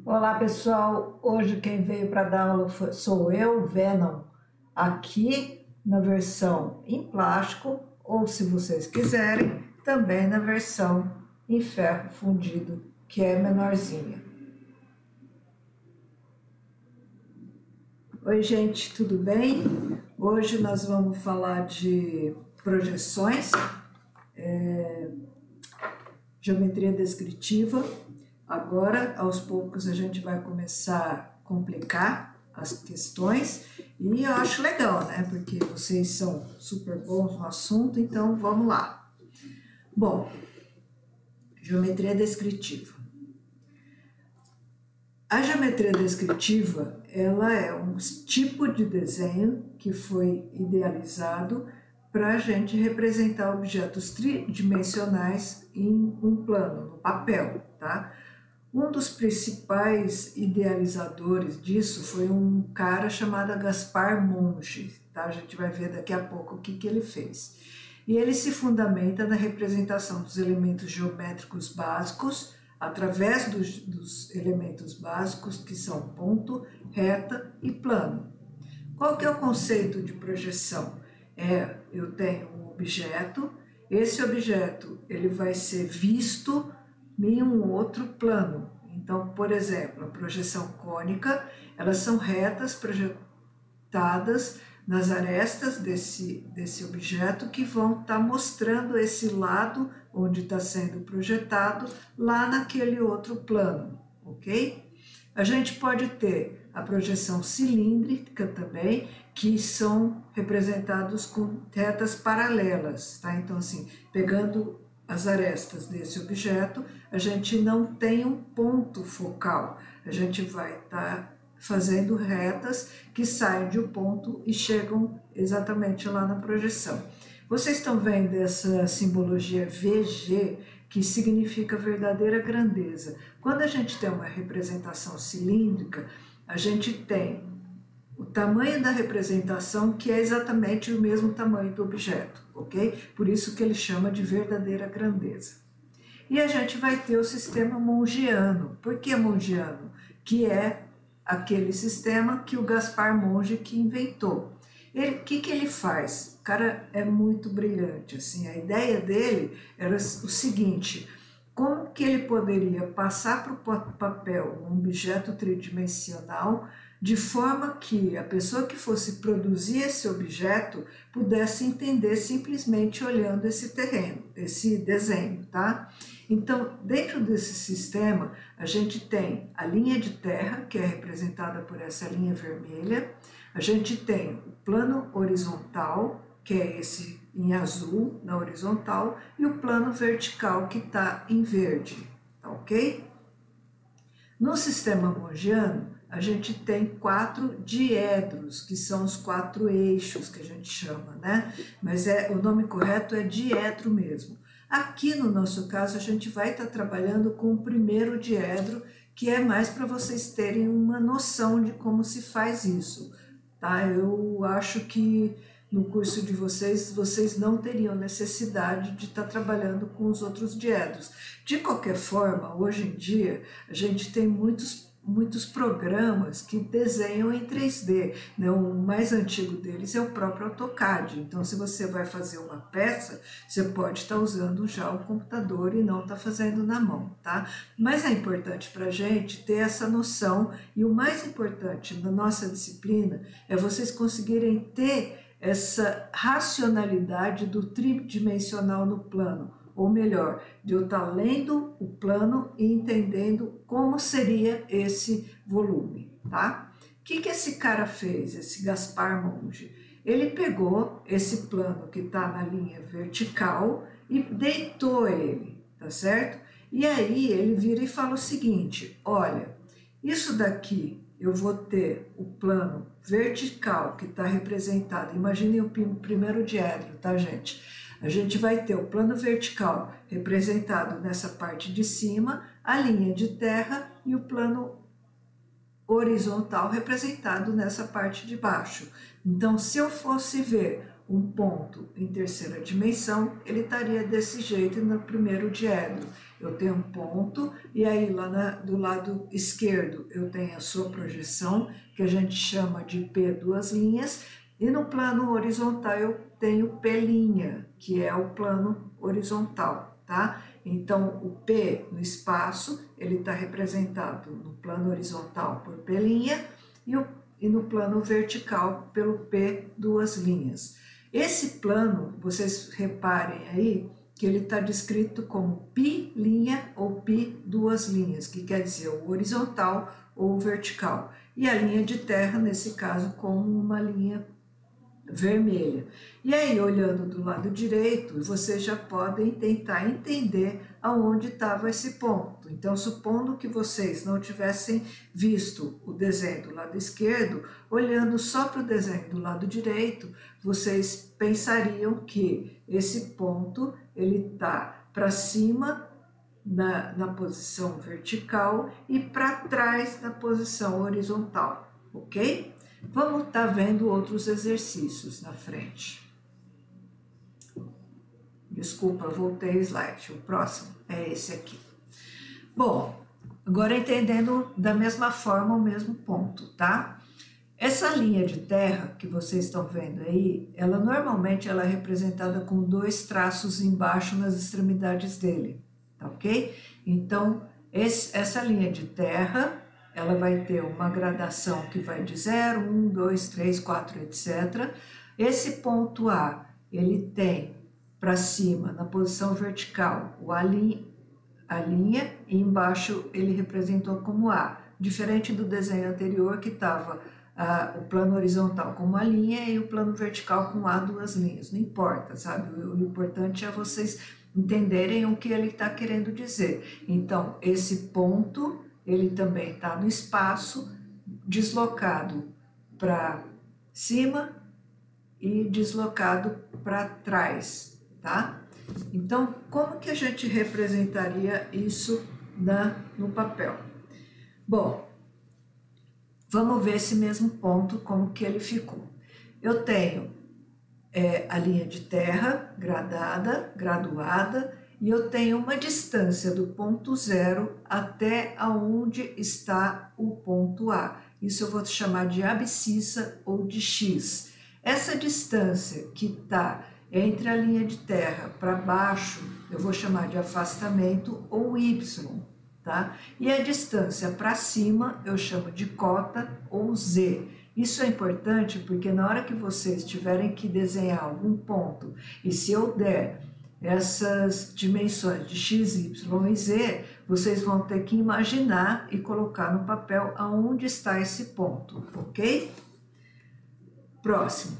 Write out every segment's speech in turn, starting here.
Olá pessoal, hoje quem veio para dar aula sou eu, Venom, aqui na versão em plástico ou, se vocês quiserem, também na versão em ferro fundido, que é menorzinha. Oi gente, tudo bem? Hoje nós vamos falar de projeções, geometria descritiva. Agora, aos poucos, a gente vai começar a complicar as questões e eu acho legal, né? Porque vocês são super bons no assunto, então vamos lá. Bom, geometria descritiva. A geometria descritiva, ela é um tipo de desenho que foi idealizado para a gente representar objetos tridimensionais em um plano, no papel, tá? Um dos principais idealizadores disso foi um cara chamado Gaspar Monge, tá? A gente vai ver daqui a pouco o que ele fez. E ele se fundamenta na representação dos elementos geométricos básicos através dos elementos básicos que são ponto, reta e plano. Qual que é o conceito de projeção? Eu tenho um objeto, esse objeto ele vai ser visto em um outro plano. Então, por exemplo, a projeção cônica, elas são retas projetadas nas arestas desse objeto que vão estar mostrando esse lado onde está sendo projetado lá naquele outro plano, ok? A gente pode ter a projeção cilíndrica também, que são representados com retas paralelas, tá? Então, assim, pegando as arestas desse objeto, a gente não tem um ponto focal, a gente vai estar fazendo retas que saem de um ponto e chegam exatamente lá na projeção. Vocês estão vendo essa simbologia VG, que significa verdadeira grandeza. Quando a gente tem uma representação cilíndrica, a gente tem o tamanho da representação, que é exatamente o mesmo tamanho do objeto, ok? Por isso que ele chama de verdadeira grandeza. E a gente vai ter o sistema mongiano. Por que mongiano? Que é aquele sistema que o Gaspar Monge que inventou. O que ele faz? O cara é muito brilhante, assim, a ideia dele era o seguinte: como que ele poderia passar para o papel um objeto tridimensional de forma que a pessoa que fosse produzir esse objeto pudesse entender simplesmente olhando esse terreno, esse desenho, tá? Então, dentro desse sistema, a gente tem a linha de terra, que é representada por essa linha vermelha, a gente tem o plano horizontal, que é esse em azul na horizontal, e o plano vertical, que está em verde, tá ok? No sistema mongiano, a gente tem 4 diedros, que são os 4 eixos que a gente chama, né? Mas o nome correto é diedro mesmo. Aqui no nosso caso, a gente vai estar trabalhando com o primeiro diedro, que é mais para vocês terem uma noção de como se faz isso, tá? Eu acho que no curso de vocês não teriam necessidade de estar trabalhando com os outros diedros. De qualquer forma, hoje em dia, a gente tem muitos programas que desenham em 3D, né? O mais antigo deles é o próprio AutoCAD. Então, se você vai fazer uma peça, você pode estar usando já o computador e não estar fazendo na mão, tá? Mas é importante para a gente ter essa noção, e o mais importante na nossa disciplina é vocês conseguirem ter essa racionalidade do tridimensional no plano, ou melhor, de eu estar lendo o plano e entendendo como seria esse volume, tá? O que esse cara fez, esse Gaspar Monge? Ele pegou esse plano que está na linha vertical e deitou ele, tá certo? E aí ele vira e fala o seguinte: olha, isso daqui eu vou ter o plano vertical que está representado, imaginem o primeiro diedro, tá, gente? A gente vai ter o plano vertical representado nessa parte de cima, a linha de terra e o plano horizontal representado nessa parte de baixo. Então, se eu fosse ver um ponto em terceira dimensão, ele estaria desse jeito no primeiro diedro. Eu tenho um ponto e aí lá do lado esquerdo eu tenho a sua projeção, que a gente chama de P duas linhas, e no plano horizontal eu tenho P', que é o plano horizontal, tá? Então o P no espaço, ele está representado no plano horizontal por P' e no plano vertical pelo P duas linhas. Esse plano, vocês reparem aí, que ele está descrito como π' ou π duas linhas, que quer dizer o horizontal ou o vertical. E a linha de terra, nesse caso, como uma linha vermelha. E aí, olhando do lado direito, vocês já podem tentar entender aonde estava esse ponto. Então, supondo que vocês não tivessem visto o desenho do lado esquerdo, olhando só para o desenho do lado direito, vocês pensariam que esse ponto ele está para cima na posição vertical e para trás na posição horizontal, ok? Vamos estar vendo outros exercícios na frente. Desculpa, voltei o slide. O próximo é esse aqui. Bom, agora entendendo da mesma forma o mesmo ponto, tá? Essa linha de terra que vocês estão vendo aí, ela normalmente ela é representada com dois traços embaixo nas extremidades dele, tá ok? Então, essa linha de terra, ela vai ter uma gradação que vai de 0, 1, 2, 3, 4, etc. Esse ponto A, ele tem para cima, na posição vertical, a linha, e embaixo ele representou como A, diferente do desenho anterior que estava o plano horizontal com uma linha e o plano vertical com A duas linhas. Não importa, sabe? O importante é vocês entenderem o que ele está querendo dizer. Então, esse ponto ele também está no espaço, deslocado para cima e deslocado para trás, tá? Então, como que a gente representaria isso no papel? Bom, vamos ver esse mesmo ponto, como que ele ficou. Eu tenho a linha de terra graduada, e eu tenho uma distância do ponto zero até aonde está o ponto A. Isso eu vou chamar de abscissa ou de X. Essa distância que está entre a linha de terra para baixo, eu vou chamar de afastamento ou Y, tá? E a distância para cima eu chamo de cota ou Z. Isso é importante porque na hora que vocês tiverem que desenhar algum ponto, e se eu der essas dimensões de x, y e z, vocês vão ter que imaginar e colocar no papel aonde está esse ponto, ok? Próximo.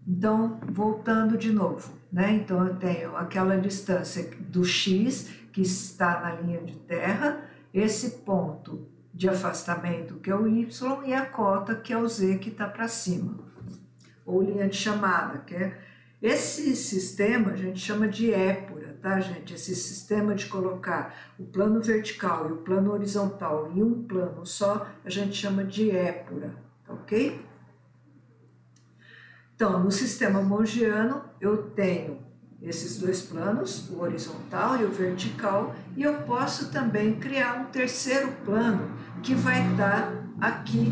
Então, voltando de novo, né? Então, eu tenho aquela distância do x que está na linha de terra, esse ponto de afastamento que é o y e a cota que é o z que está para cima, ou linha de chamada, que é esse sistema a gente chama de épura, tá, gente? Esse sistema de colocar o plano vertical e o plano horizontal em um plano só, a gente chama de épura, tá ok? Então, no sistema mongiano, eu tenho esses dois planos, o horizontal e o vertical, e eu posso também criar um terceiro plano que vai estar aqui,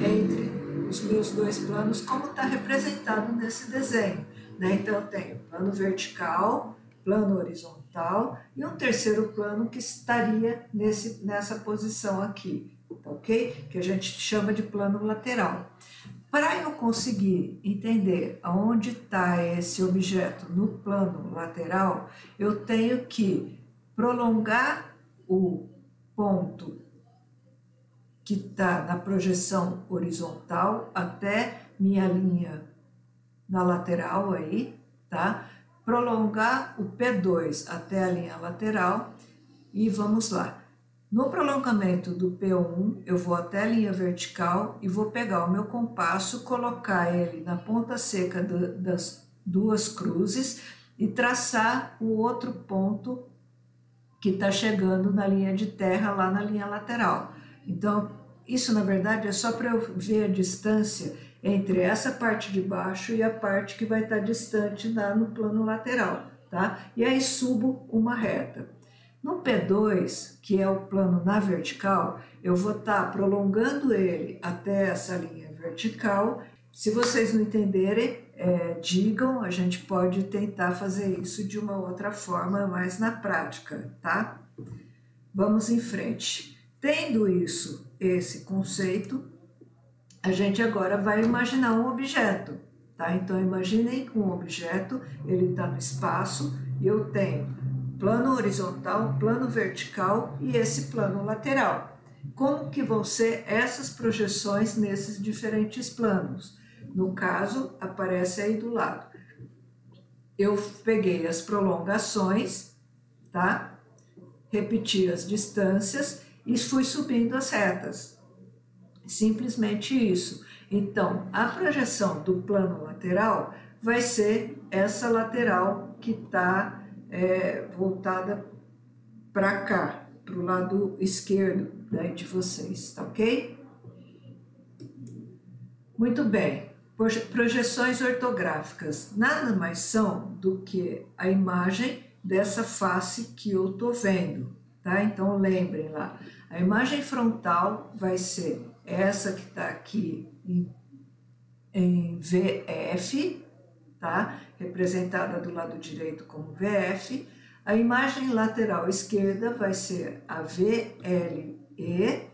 entre os meus dois planos, como está representado nesse desenho, né? Então, eu tenho plano vertical, plano horizontal e um terceiro plano que estaria nessa posição aqui, ok? Que a gente chama de plano lateral. Para eu conseguir entender aonde está esse objeto no plano lateral, eu tenho que prolongar o ponto que está na projeção horizontal até minha linha na lateral aí, tá? Prolongar o P2 até a linha lateral e vamos lá. No prolongamento do P1, eu vou até a linha vertical e vou pegar o meu compasso, colocar ele na ponta seca das duas cruzes e traçar o outro ponto que está chegando na linha de terra, lá na linha lateral. Então, isso na verdade é só para eu ver a distância entre essa parte de baixo e a parte que vai estar distante lá no plano lateral, tá? E aí subo uma reta. No P2, que é o plano na vertical, eu vou estar prolongando ele até essa linha vertical. Se vocês não entenderem, digam, a gente pode tentar fazer isso de uma outra forma, mais na prática, tá? Vamos em frente. Tendo esse conceito, a gente agora vai imaginar um objeto, tá? Então, imaginem que um objeto, ele está no espaço e eu tenho plano horizontal, plano vertical e esse plano lateral. Como que vão ser essas projeções nesses diferentes planos? No caso, aparece aí do lado. Eu peguei as prolongações, tá? Repeti as distâncias e fui subindo as retas. Simplesmente isso. Então, a projeção do plano lateral vai ser essa lateral que está voltada para cá, para o lado esquerdo daí de vocês, tá ok? Muito bem. Projeções ortográficas nada mais são do que a imagem dessa face que eu estou vendo, tá? Então, lembrem lá, a imagem frontal vai ser essa que está aqui em VF, tá? Representada do lado direito como VF. A imagem lateral esquerda vai ser a VLE,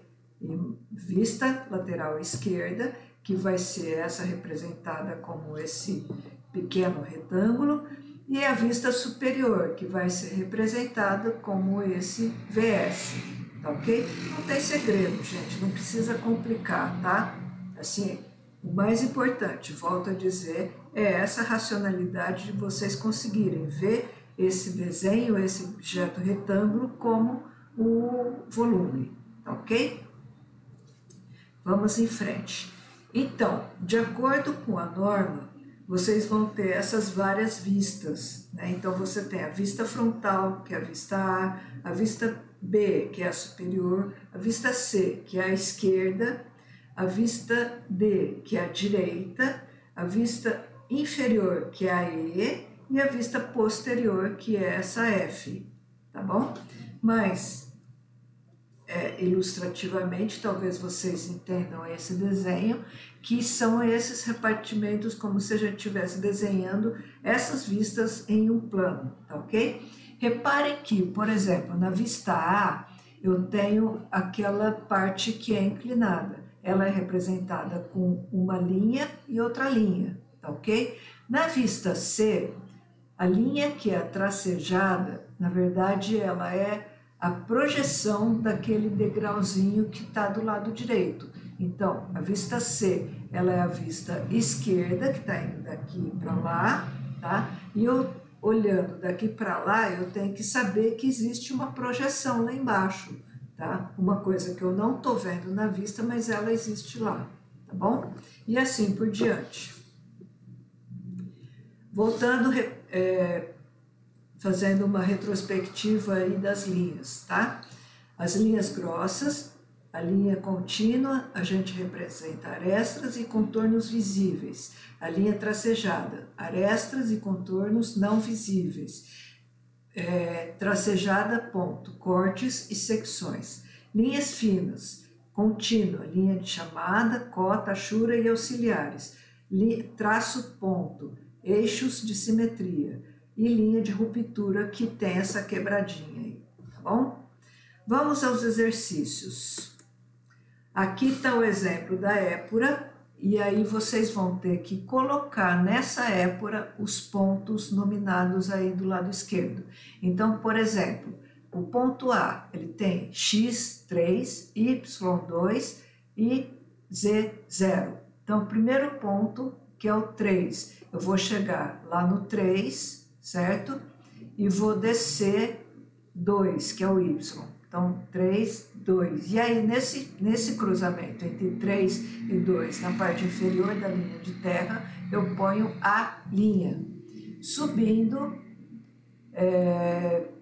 vista lateral esquerda, que vai ser essa representada como esse pequeno retângulo, e a vista superior, que vai ser representada como esse VS, tá ok? Não tem segredo, gente, não precisa complicar, tá? Assim, o mais importante, volto a dizer, é essa racionalidade de vocês conseguirem ver esse desenho, esse objeto retângulo como o volume, tá ok? Vamos em frente. Então, de acordo com a norma, vocês vão ter essas várias vistas, né? Então, você tem a vista frontal, que é a vista A vista B, que é a superior, a vista C, que é a esquerda, a vista D, que é a direita, a vista inferior, que é a E, e a vista posterior, que é essa F, tá bom? Mas, ilustrativamente, talvez vocês entendam esse desenho, que são esses repartimentos como se a gente estivesse desenhando essas vistas em um plano, tá ok? Reparem que, por exemplo, na vista A, eu tenho aquela parte que é inclinada. Ela é representada com uma linha e outra linha, tá ok? Na vista C, a linha que é tracejada, na verdade, ela é a projeção daquele degrauzinho que está do lado direito. Então, a vista C, ela é a vista esquerda, que está indo daqui para lá, tá? E eu, olhando daqui para lá, eu tenho que saber que existe uma projeção lá embaixo, tá? Uma coisa que eu não estou vendo na vista, mas ela existe lá, tá bom? E assim por diante. Voltando, fazendo uma retrospectiva aí das linhas, tá? As linhas grossas, a linha contínua, a gente representa arestas e contornos visíveis. A linha tracejada, arestas e contornos não visíveis. Tracejada, ponto, cortes e secções. Linhas finas, contínua, linha de chamada, cota, achura e auxiliares. Traço, ponto, eixos de simetria. E linha de ruptura que tem essa quebradinha aí, tá bom? Vamos aos exercícios. Aqui está o exemplo da épura, e aí vocês vão ter que colocar nessa épura os pontos nominados aí do lado esquerdo. Então, por exemplo, o ponto A, ele tem x3, y2 e z0. Então, o primeiro ponto, que é o 3, eu vou chegar lá no 3, certo? E vou descer 2, que é o y. Então, 3, 2. E aí, nesse cruzamento entre 3 e 2, na parte inferior da linha de terra, eu ponho a linha. Subindo,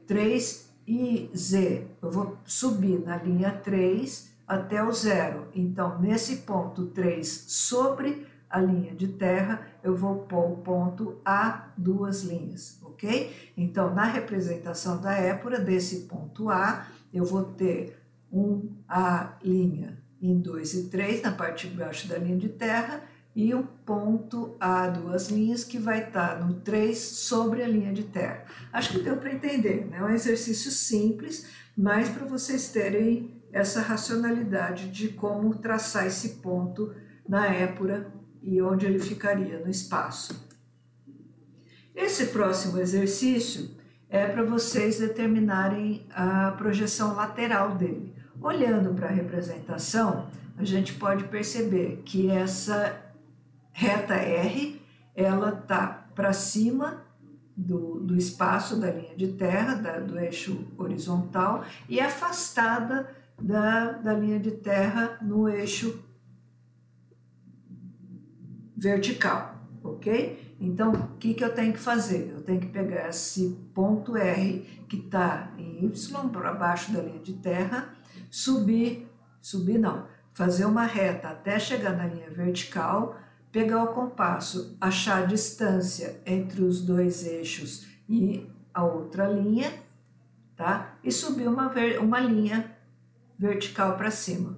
3 e z. Eu vou subir na linha 3 até o 0. Então, nesse ponto 3 sobre a linha de terra, eu vou pôr o ponto A, 2 linhas, ok? Então, na representação da épura, desse ponto A, eu vou ter a linha em 2 e 3, na parte de baixo da linha de terra, e um ponto A, 2 linhas, que vai estar no 3 sobre a linha de terra. Acho que deu para entender, né? É um exercício simples, mas para vocês terem essa racionalidade de como traçar esse ponto na épura e onde ele ficaria no espaço. Esse próximo exercício é para vocês determinarem a projeção lateral dele. Olhando para a representação, a gente pode perceber que essa reta R, ela está para cima do espaço da linha de terra, do eixo horizontal, e afastada da linha de terra no eixo vertical, ok? Então, o que eu tenho que fazer? Eu tenho que pegar esse ponto R que está em Y para baixo da linha de terra, fazer uma reta até chegar na linha vertical, pegar o compasso, achar a distância entre os dois eixos e a outra linha, tá? E subir uma linha vertical para cima.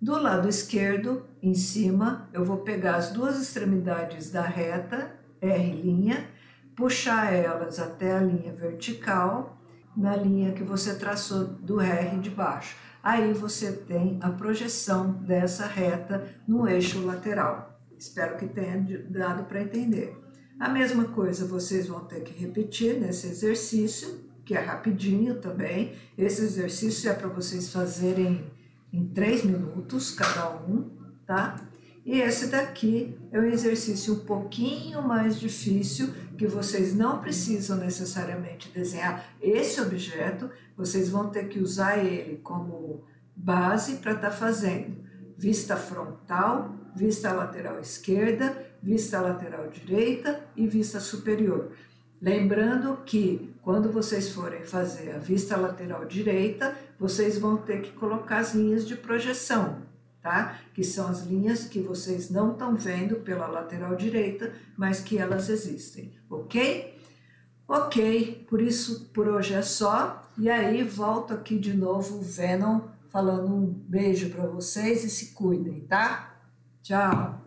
Do lado esquerdo, em cima, eu vou pegar as duas extremidades da reta, R', puxar elas até a linha vertical, na linha que você traçou do R de baixo. Aí você tem a projeção dessa reta no eixo lateral. Espero que tenha dado para entender. A mesma coisa vocês vão ter que repetir nesse exercício, que é rapidinho também. Esse exercício é para vocês fazerem em 3 minutos cada um, tá? E esse daqui é um exercício um pouquinho mais difícil, que vocês não precisam necessariamente desenhar esse objeto, vocês vão ter que usar ele como base para estar fazendo vista frontal, vista lateral esquerda, vista lateral direita e vista superior. Lembrando que quando vocês forem fazer a vista lateral direita, vocês vão ter que colocar as linhas de projeção, tá? Que são as linhas que vocês não estão vendo pela lateral direita, mas que elas existem, ok? Ok, por hoje é só. E aí volto aqui de novo, Venom, falando um beijo para vocês e se cuidem, tá? Tchau!